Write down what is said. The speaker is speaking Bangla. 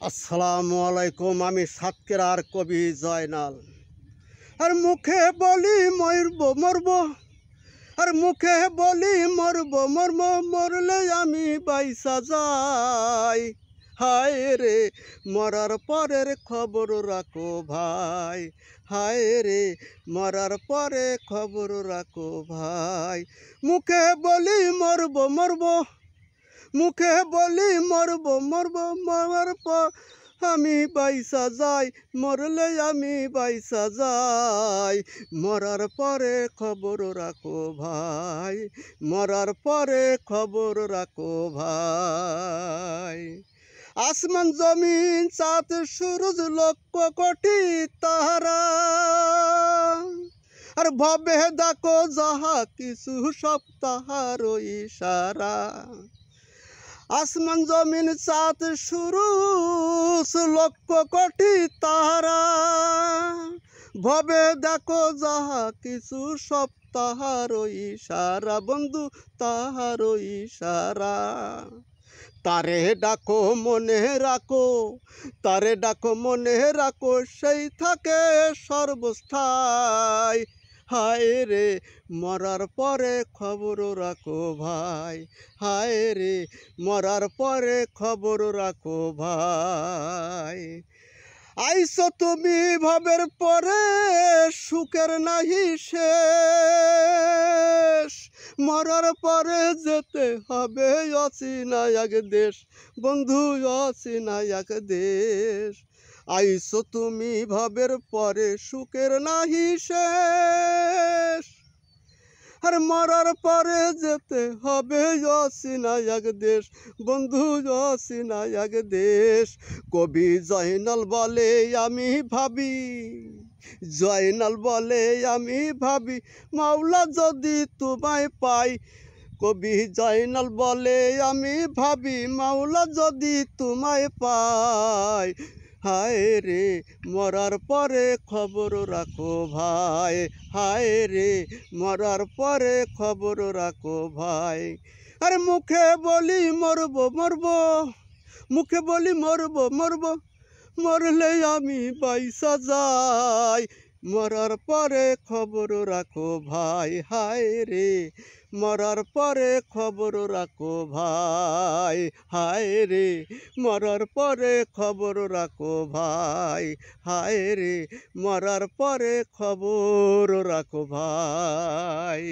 আসসালামু আলাইকুম। আমি সাতক্ষীরার কবি জয়নাল। আর মুখে বলি মরব, আর মুখে বলি মরব, মরলে আমি বাইসা যাই। হায় রে মরার পরের খবর রাখো ভাই, হায় রে মরার পরে খবর রাখো ভাই। মুখে বলি মরব, মুখে বলি মরব, মরার পর আমি বাইসা যাই, মরলে আমি বাইসা যাই। মরার পরে খবর রাখো ভাই, মরার পরে খবর রাখো ভাই। আসমান জমিন চাঁদ সূরজ লক্ষ কোটি তারা, আর ভবে দেখো যাহা কিছু সব তাহার ইশারা। আসমান জমিন চাঁদ সূরজ লক্ষ কোটি তারা, ভবে দেখো যাহা কিছু সব তাহার ইশারা। বন্ধু তাহার ইশারা। তারে ডাকো মনে রাখো, তারে ডাকো মনে রাখো, সেই থাকে সর্বস্থায়। হায় রে মরার পরে খবর রাখো ভাই, হায় রে মরার পরে খবর রাখো ভাই। আইসো তুমি ভবের পরে সুখের নাহি শেষ, মরার পরে যেতে হবে অচেনা এক দেশ। বন্ধু অচেনা এক দেশ। আইসো তুমি ভবের পরে সুখের নাহি শেষ, আর মরার পরে যেতে হবে অচেনা এক দেশ। বন্ধু অচেনা এক দেশ। কবি জয়নাল বলে আমি ভাবি, জয়নাল বলে আমি ভাবি, মাওলা যদি তোমায় পাই। কবি জয়নাল বলে আমি ভাবি, মাওলা যদি তোমায় পাই। হায় রে মরার পরে খবর রাখো ভাই, হায় রে মরার পরে খবর রাখো ভাই। আরে মুখে বলি মরব, মুখে বলি মরব, মরলে আমি বাইসা যাই। মরার পরে খবর রাখো ভাই, হায় রে মরার পরে খবর রাখো ভাই, হায় রে মরার পরে খবর রাখো ভাই, হায় রে মরার পরে খবর রাখো ভাই।